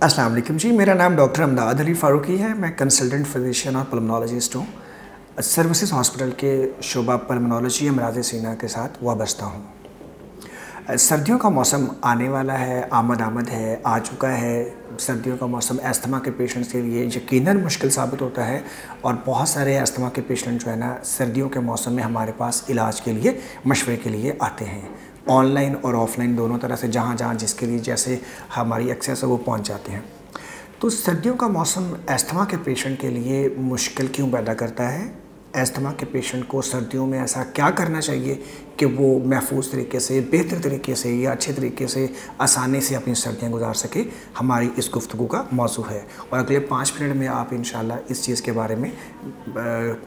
अस्सलाम वालेकुम जी, मेरा नाम डॉक्टर अमदाद अली फ़ारूकी है। मैं कंसल्टेंट फिजिशियन और पल्मोनोलॉजिस्ट हूँ। सर्विसेज हॉस्पिटल के शोबा पल्मोनोलॉजी अमराज़ सीना के साथ वाबस्ता हूँ। सर्दियों का मौसम आने वाला है, आमद है, आ चुका है। सर्दियों का मौसम अस्थमा के पेशेंट्स के लिए यकीनन मुश्किल साबित होता है और बहुत सारे अस्थमा के पेशेंट जो है ना, सर्दियों के मौसम में हमारे पास इलाज के लिए, मशवरे के लिए आते हैं। ऑनलाइन और ऑफ़लाइन दोनों तरह से, जहाँ जहाँ जिसके लिए जैसे हमारी एक्सेस है वो पहुँच जाते हैं। तो सर्दियों का मौसम अस्थमा के पेशेंट के लिए मुश्किल क्यों पैदा करता है? अस्थमा के पेशेंट को सर्दियों में ऐसा क्या करना चाहिए कि वो महफूज तरीके से, बेहतर तरीके से या अच्छे तरीके से आसानी से अपनी सर्दियाँ गुजार सके, हमारी इस गुफ्तगू का मौजू है। और अगले 5 मिनट में आप इंशाल्लाह इस चीज़ के बारे में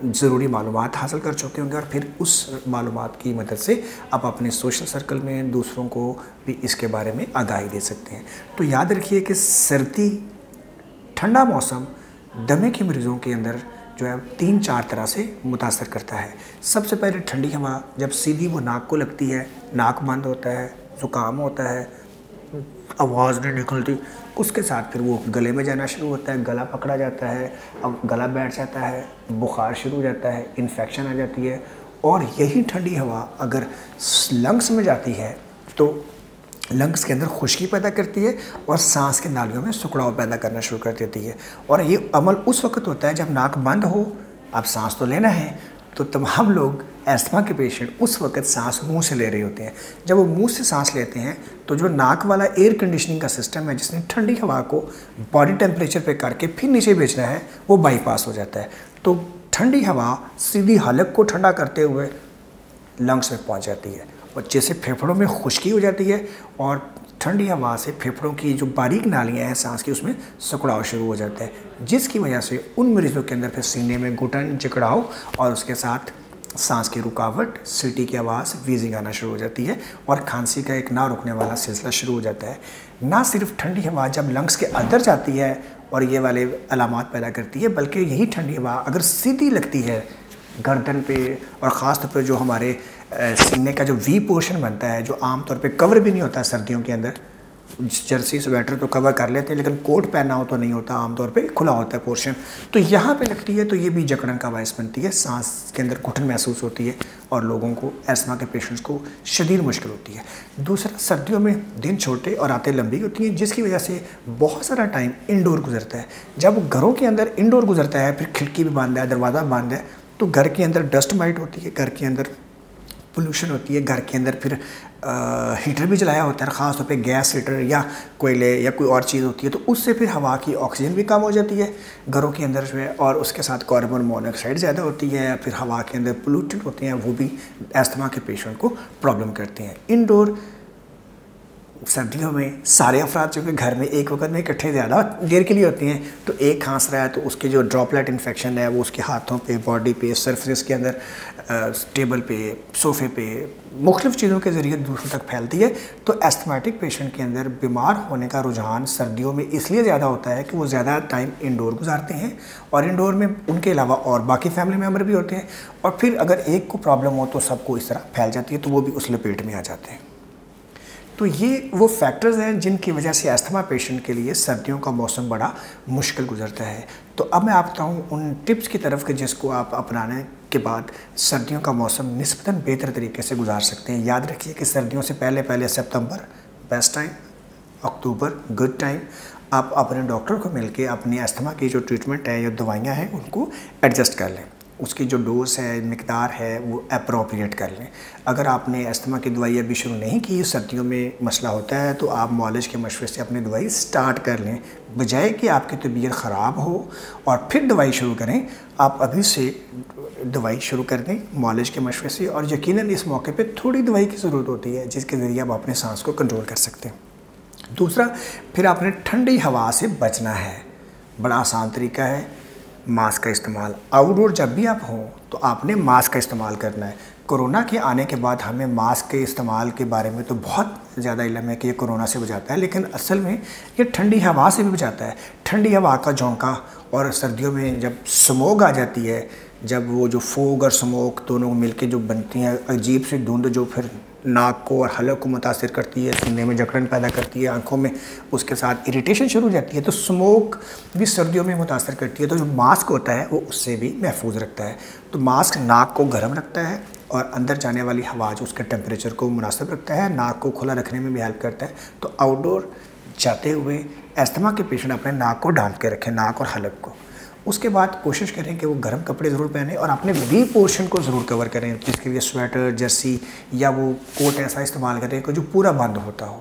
ज़रूरी मालूमात हासिल कर चुके होंगे और फिर उस मालूमात की मदद से आप अपने सोशल सर्कल में दूसरों को भी इसके बारे में आगाही दे सकते हैं। तो याद रखिए कि सर्दी, ठंडा मौसम दमे के मरीज़ों के अंदर जो है 3-4 तरह से मुतासर करता है। सबसे पहले ठंडी हवा जब सीधी वो नाक को लगती है, नाक बंद होता है, ज़ुकाम होता है, आवाज़ नहीं निकलती, उसके साथ फिर वो गले में जाना शुरू होता है, गला पकड़ा जाता है, अब गला बैठ जाता है, बुखार शुरू हो जाता है, इन्फेक्शन आ जाती है। और यही ठंडी हवा अगर लंग्स में जाती है तो लंग्स के अंदर खुश्की पैदा करती है और सांस के नालियों में सिकुड़ाव पैदा करना शुरू कर देती है। और ये अमल उस वक्त होता है जब नाक बंद हो, अब सांस तो लेना है, तो तमाम लोग अस्थमा के पेशेंट उस वक्त सांस मुंह से ले रहे होते हैं। जब वो मुंह से सांस लेते हैं तो जो नाक वाला एयर कंडीशनिंग का सिस्टम है, जिसने ठंडी हवा को बॉडी टेम्परेचर पे करके फिर नीचे भेजना है, वो बाईपास हो जाता है। तो ठंडी हवा सीधी हलक को ठंडा करते हुए लंग्स में पहुँच जाती है और जैसे फेफड़ों में खुश्की हो जाती है और ठंडी हवा से फेफड़ों की जो बारीक नालियाँ हैं सांस की, उसमें सिकुड़ाव शुरू हो जाता है, जिसकी वजह से उन मरीज़ों के अंदर फिर सीने में घुटन, जकड़ाव और उसके साथ सांस की रुकावट, सीटी की आवाज़, वीजिंग आना शुरू हो जाती है और खांसी का एक ना रुकने वाला सिलसिला शुरू हो जाता है। ना सिर्फ ठंडी हवा जब लंग्स के अंदर जाती है और ये वाले अलामात पैदा करती है, बल्कि यही ठंडी हवा अगर सीधी लगती है गर्दन पे और ख़ास तौर पे जो हमारे सीने का जो वी पोर्शन बनता है, जो आमतौर पे कवर भी नहीं होता सर्दियों के अंदर, जर्सी स्वेटर तो कवर कर लेते हैं लेकिन कोट पहना हो तो नहीं होता, आमतौर पे खुला होता है पोर्शन, तो यहाँ पे लगती है तो ये भी जकड़न का बायस बनती है, सांस के अंदर घुटन महसूस होती है और लोगों को, अस्थमा के पेशेंट्स को शदीद मुश्किल होती है। दूसरा, सर्दियों में दिन छोटे और रातें लंबी होती हैं, जिसकी वजह से बहुत सारा टाइम इंडोर गुजरता है। जब घरों के अंदर इंडोर गुजरता है, फिर खिड़की भी बंद है, दरवाज़ा बंद है, तो घर के अंदर डस्ट माइट होती है, घर के अंदर पोल्यूशन होती है, घर के अंदर फिर हीटर भी जलाया होता है, ख़ास तौर पे गैस हीटर या कोयले या कोई और चीज़ होती है, तो उससे फिर हवा की ऑक्सीजन भी कम हो जाती है घरों के अंदर जो है, और उसके साथ कार्बन मोनोऑक्साइड ज़्यादा होती है, फिर हवा के अंदर पोल्यूटेंट होते हैं, वो भी अस्थमा के पेशेंट को प्रॉब्लम करते हैं। इंडोर सर्दियों में सारे अफराद जो कि घर में एक वक्त में इकट्ठे ज़्यादा देर के लिए होते हैं, तो एक खांस रहा है तो उसके जो ड्रॉपलेट इन्फेक्शन है वो उसके हाथों पे, बॉडी पे, सरफेस के अंदर, टेबल पे, सोफ़े पे, मुख्तलिफ़ चीज़ों के ज़रिए दूसरों तक फैलती है। तो एस्थमेटिक पेशेंट के अंदर बीमार होने का रुझान सर्दियों में इसलिए ज़्यादा होता है कि वो ज़्यादा टाइम इंडोर गुजारते हैं और इंडोर में उनके अलावा और बाकी फैमिली मेम्बर भी होते हैं, और फिर अगर एक को प्रॉब्लम हो तो सबको इस तरह फैल जाती है, तो वो भी उस लपेट में आ जाते हैं। तो ये वो फैक्टर्स हैं जिनकी वजह से अस्थमा पेशेंट के लिए सर्दियों का मौसम बड़ा मुश्किल गुजरता है। तो अब मैं आपको बताऊँ उन टिप्स की तरफ कि जिसको आप अपनाने के बाद सर्दियों का मौसम निस्बतन बेहतर तरीके से गुजार सकते हैं। याद रखिए कि सर्दियों से पहले सितंबर बेस्ट टाइम, अक्टूबर गुड टाइम। आप अपने डॉक्टर को मिलके अपनी अस्थमा की जो ट्रीटमेंट है या दवाइयाँ हैं उनको एडजस्ट कर लें, उसकी जो डोज है, मिकदार है, वो अप्रोप्रिएट कर लें। अगर आपने अस्थमा की दवाई अभी शुरू नहीं की, सर्दियों में मसला होता है, तो आप मौलिज के मशवरे से अपनी दवाई स्टार्ट कर लें, बजाय कि आपकी तबीयत ख़राब हो और फिर दवाई शुरू करें। आप अभी से दवाई शुरू कर दें मौलिज के मशवरे से, और यकीनन इस मौके पे थोड़ी दवाई की ज़रूरत होती है जिसके ज़रिए आप अपने सांस को कंट्रोल कर सकते हैं। दूसरा, फिर आपने ठंडी हवा से बचना है। बड़ा आसान तरीका है, मास्क का इस्तेमाल। आउटडोर जब भी आप हों तो आपने मास्क का इस्तेमाल करना है। कोरोना के आने के बाद हमें मास्क के इस्तेमाल के बारे में तो बहुत ज़्यादा इल्म है कि ये कोरोना से बचाता है, लेकिन असल में ये ठंडी हवा से भी बचाता है। ठंडी हवा का झोंका, और सर्दियों में जब स्मोक आ जाती है, जब वो जो फोग और स्मोक दोनों मिलके जो बनती हैं अजीब सी धुंध जो फिर नाक को और हलक को मुतासिर करती है, सीने में जकड़न पैदा करती है, आंखों में उसके साथ इरिटेशन शुरू हो जाती है। तो स्मोक भी सर्दियों में मुतासर करती है, तो जो मास्क होता है वो उससे भी महफूज रखता है। तो मास्क नाक को गर्म रखता है और अंदर जाने वाली हवा जो उसके टेम्परेचर को मुनासिब रखता है, नाक को खुला रखने में भी हेल्प करता है। तो आउटडोर जाते हुए अस्थमा के पेशेंट अपने नाक को ढांप के रखें, नाक और हलक को। उसके बाद कोशिश करें कि वो गर्म कपड़े ज़रूर पहने और अपने वी पोर्शन को ज़रूर कवर करें, जिसके लिए स्वेटर, जर्सी या वो कोट ऐसा इस्तेमाल करें कि जो पूरा बंद होता हो,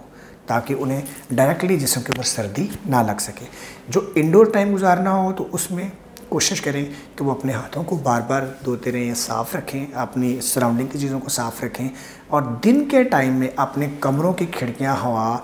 ताकि उन्हें डायरेक्टली जिस्म के ऊपर सर्दी ना लग सके। जो इंडोर टाइम गुजारना हो तो उसमें कोशिश करें कि वो अपने हाथों को बार बार धोते रहें, साफ़ रखें, अपनी सराउंडिंग की चीज़ों को साफ़ रखें। और दिन के टाइम में अपने कमरों की खिड़कियाँ हवा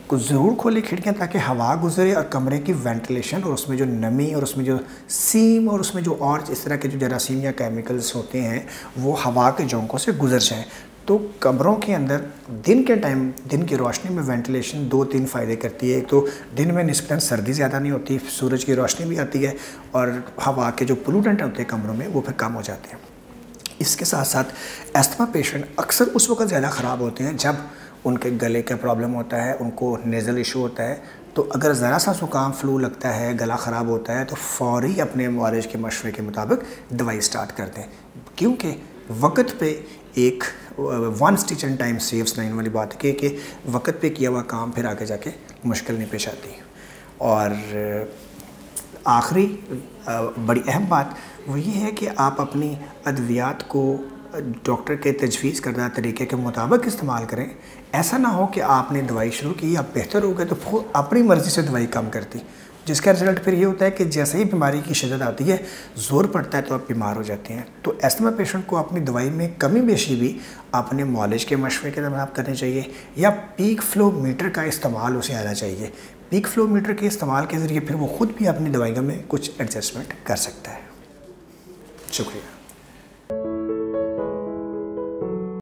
को ज़रूर खोलें, खिड़कियाँ, ताकि हवा गुजरे और कमरे की वेंटिलेशन और उसमें जो नमी और उसमें जो सीम और उसमें जो और इस तरह के जो जरासीम या केमिकल्स होते हैं वो हवा के झोंकों से गुजर जाएँ। तो कमरों के अंदर दिन के टाइम, दिन की रोशनी में वेंटिलेशन 2-3 फ़ायदे करती है। एक तो दिन में निस्बतन सर्दी ज़्यादा नहीं होती, सूरज की रोशनी भी आती है और हवा के जो पोल्यूटेंट होते हैं कमरों में वो फिर कम हो जाते हैं। इसके साथ साथ अस्थमा पेशेंट अक्सर उस वक्त ज़्यादा ख़राब होते हैं जब उनके गले का प्रॉब्लम होता है, उनको नेज़ल इशू होता है। तो अगर ज़रा सा ज़ुकाम फ्लू लगता है, गला ख़राब होता है, तो फ़ौरी अपने मुआलिज के मशवरे के मुताबिक दवाई स्टार्ट कर दें, क्योंकि वक्त पे एक 1 स्टिच एंड टाइम सेव्स 9 वाली बात है कि वक्त पे किया हुआ काम फिर आगे जाके मुश्किल नहीं पेश आती। और आखिरी बड़ी अहम बात वो ये है कि आप अपनी अद्वियात को डॉक्टर के तजवीज़ करदा तरीके के मुताबिक इस्तेमाल करें। ऐसा ना हो कि आपने दवाई शुरू की, आप बेहतर हो गए तो फिर अपनी मर्ज़ी से दवाई कम करती, जिसका रिज़ल्ट फिर ये होता है कि जैसे ही बीमारी की शिद्दत आती है, ज़ोर पड़ता है तो आप बीमार हो जाते हैं। तो अस्थमा पेशेंट को अपनी दवाई में कमी बेशी भी अपने मुआलिज के मशवरे के दौरान करनी चाहिए या पीक फ्लो मीटर का इस्तेमाल उसे आना चाहिए। पीक फ्लो मीटर के इस्तेमाल के ज़रिए फिर वो ख़ुद भी अपनी दवाइयों में कुछ एडजस्टमेंट कर सकता है। शुक्रिया।